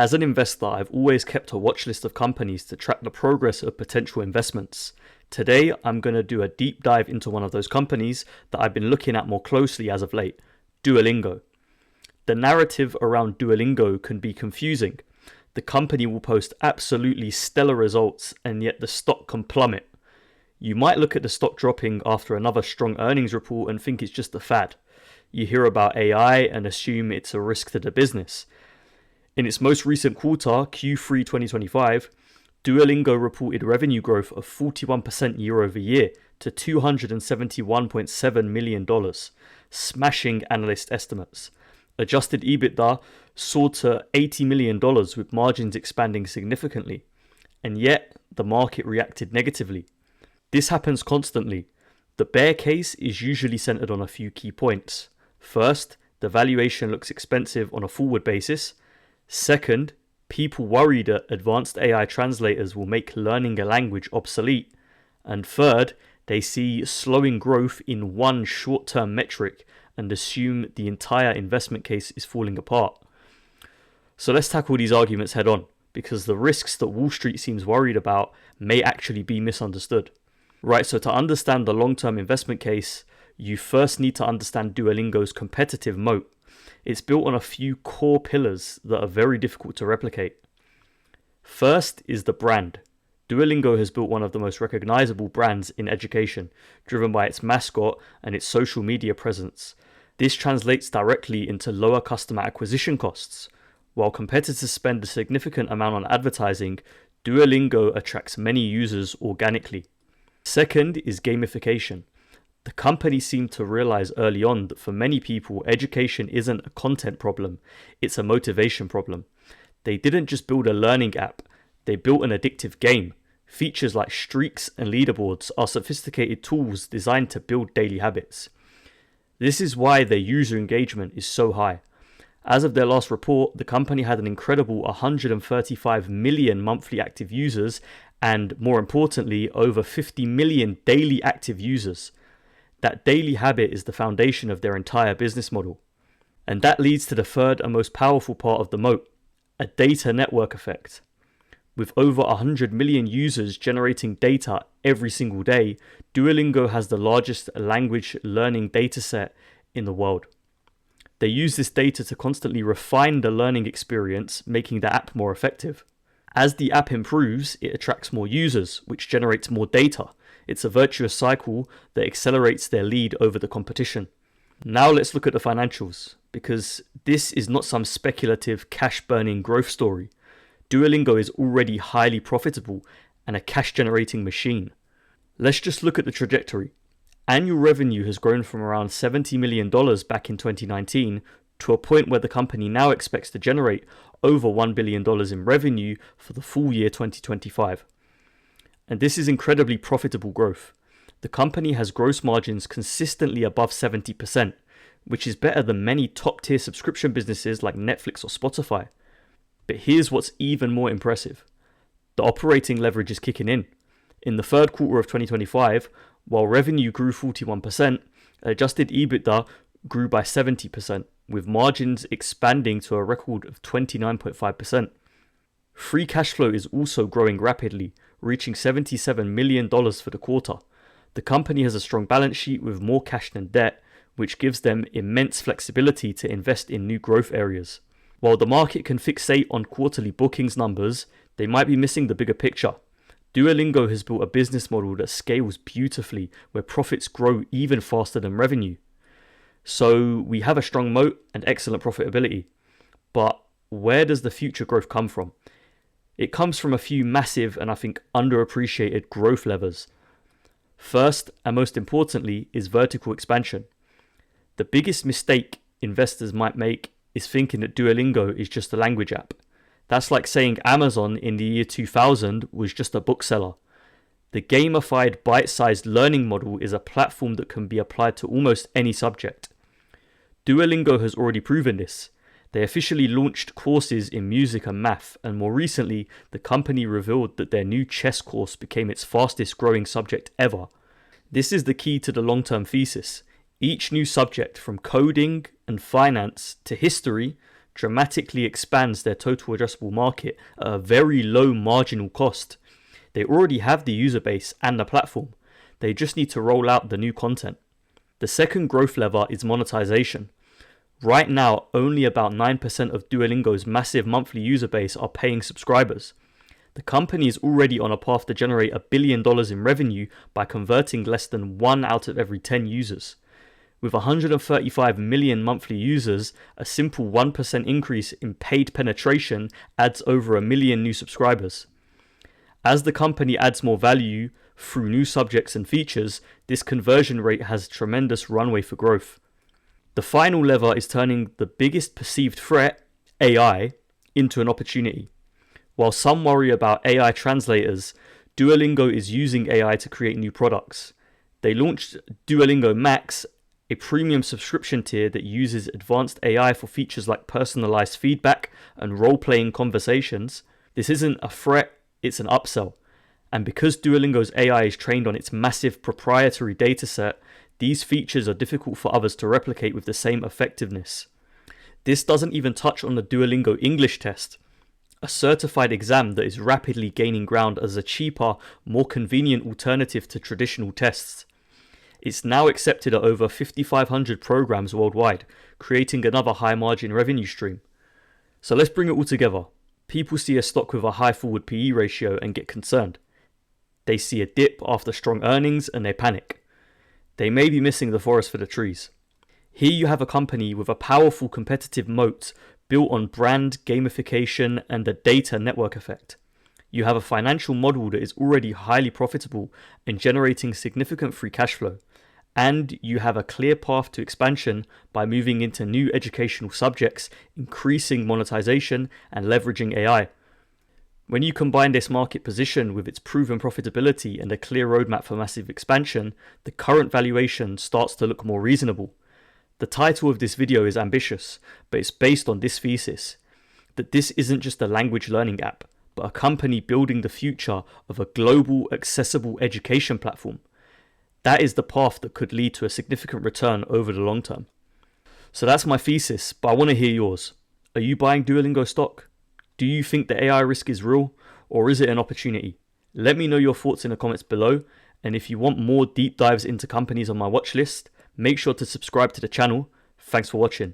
As an investor, I've always kept a watch list of companies to track the progress of potential investments. Today, I'm going to do a deep dive into one of those companies that I've been looking at more closely as of late, Duolingo. The narrative around Duolingo can be confusing. The company will post absolutely stellar results and yet the stock can plummet. You might look at the stock dropping after another strong earnings report and think it's just a fad. You hear about AI and assume it's a risk to the business. In its most recent quarter, Q3 2025, Duolingo reported revenue growth of 41% year over year to $271.7 million, smashing analyst estimates. Adjusted EBITDA soared to $80 million with margins expanding significantly, and yet the market reacted negatively. This happens constantly. The bear case is usually centered on a few key points. First, the valuation looks expensive on a forward basis. Second, people worry that advanced AI translators will make learning a language obsolete. And third, they see slowing growth in one short-term metric and assume the entire investment case is falling apart. So let's tackle these arguments head on, because the risks that Wall Street seems worried about may actually be misunderstood. Right, so to understand the long-term investment case, you first need to understand Duolingo's competitive moat. It's built on a few core pillars that are very difficult to replicate. First is the brand. Duolingo has built one of the most recognizable brands in education, driven by its mascot and its social media presence. This translates directly into lower customer acquisition costs. While competitors spend a significant amount on advertising, Duolingo attracts many users organically. Second is gamification. The company seemed to realize early on that for many people, education isn't a content problem, it's a motivation problem. They didn't just build a learning app, they built an addictive game. Features like streaks and leaderboards are sophisticated tools designed to build daily habits. This is why their user engagement is so high. As of their last report, the company had an incredible 135 million monthly active users and, more importantly, over 50 million daily active users. That daily habit is the foundation of their entire business model. And that leads to the third and most powerful part of the moat, a data network effect. With over 100 million users generating data every single day, Duolingo has the largest language learning dataset in the world. They use this data to constantly refine the learning experience, making the app more effective. As the app improves, it attracts more users, which generates more data. It's a virtuous cycle that accelerates their lead over the competition. Now let's look at the financials, because this is not some speculative cash-burning growth story. Duolingo is already highly profitable and a cash-generating machine. Let's just look at the trajectory. Annual revenue has grown from around $70 million back in 2019 to a point where the company now expects to generate over $1 billion in revenue for the full year 2025. And this is incredibly profitable growth. The company has gross margins consistently above 70%, which is better than many top-tier subscription businesses like Netflix or Spotify. But here's what's even more impressive. The operating leverage is kicking in. In the third quarter of 2025, while revenue grew 41%, adjusted EBITDA grew by 70%, with margins expanding to a record of 29.5%. Free cash flow is also growing rapidly, reaching $77 million for the quarter. The company has a strong balance sheet with more cash than debt, which gives them immense flexibility to invest in new growth areas. While the market can fixate on quarterly bookings numbers, they might be missing the bigger picture. Duolingo has built a business model that scales beautifully, where profits grow even faster than revenue. So we have a strong moat and excellent profitability. But where does the future growth come from? It comes from a few massive and I think underappreciated growth levers. First, and most importantly, is vertical expansion. The biggest mistake investors might make is thinking that Duolingo is just a language app. That's like saying Amazon in the year 2000 was just a bookseller. The gamified bite-sized learning model is a platform that can be applied to almost any subject. Duolingo has already proven this. They officially launched courses in music and math, and more recently, the company revealed that their new chess course became its fastest growing subject ever. This is the key to the long-term thesis. Each new subject, from coding and finance to history, dramatically expands their total addressable market at a very low marginal cost. They already have the user base and the platform. They just need to roll out the new content. The second growth lever is monetization. Right now, only about 9% of Duolingo's massive monthly user base are paying subscribers. The company is already on a path to generate $1 billion in revenue by converting less than 1 out of every 10 users. With 135 million monthly users, a simple 1% increase in paid penetration adds over 1 million new subscribers. As the company adds more value through new subjects and features, this conversion rate has tremendous runway for growth. The final lever is turning the biggest perceived threat, AI, into an opportunity. While some worry about AI translators, Duolingo is using AI to create new products. They launched Duolingo Max, a premium subscription tier that uses advanced AI for features like personalized feedback and role-playing conversations. This isn't a threat, it's an upsell. And because Duolingo's AI is trained on its massive proprietary dataset, these features are difficult for others to replicate with the same effectiveness. This doesn't even touch on the Duolingo English test, a certified exam that is rapidly gaining ground as a cheaper, more convenient alternative to traditional tests. It's now accepted at over 5,500 programs worldwide, creating another high-margin revenue stream. So let's bring it all together. People see a stock with a high forward PE ratio and get concerned. They see a dip after strong earnings and they panic. They may be missing the forest for the trees. Here you have a company with a powerful competitive moat built on brand, gamification, and the data network effect. You have a financial model that is already highly profitable and generating significant free cash flow. And you have a clear path to expansion by moving into new educational subjects, increasing monetization, and leveraging AI. When you combine this market position with its proven profitability and a clear roadmap for massive expansion, the current valuation starts to look more reasonable. The title of this video is ambitious, but it's based on this thesis, that this isn't just a language learning app, but a company building the future of a global, accessible education platform. That is the path that could lead to a significant return over the long term. So that's my thesis, but I want to hear yours. Are you buying Duolingo stock? Do you think the AI risk is real, or is it an opportunity? Let me know your thoughts in the comments below, and if you want more deep dives into companies on my watch list, make sure to subscribe to the channel. Thanks for watching.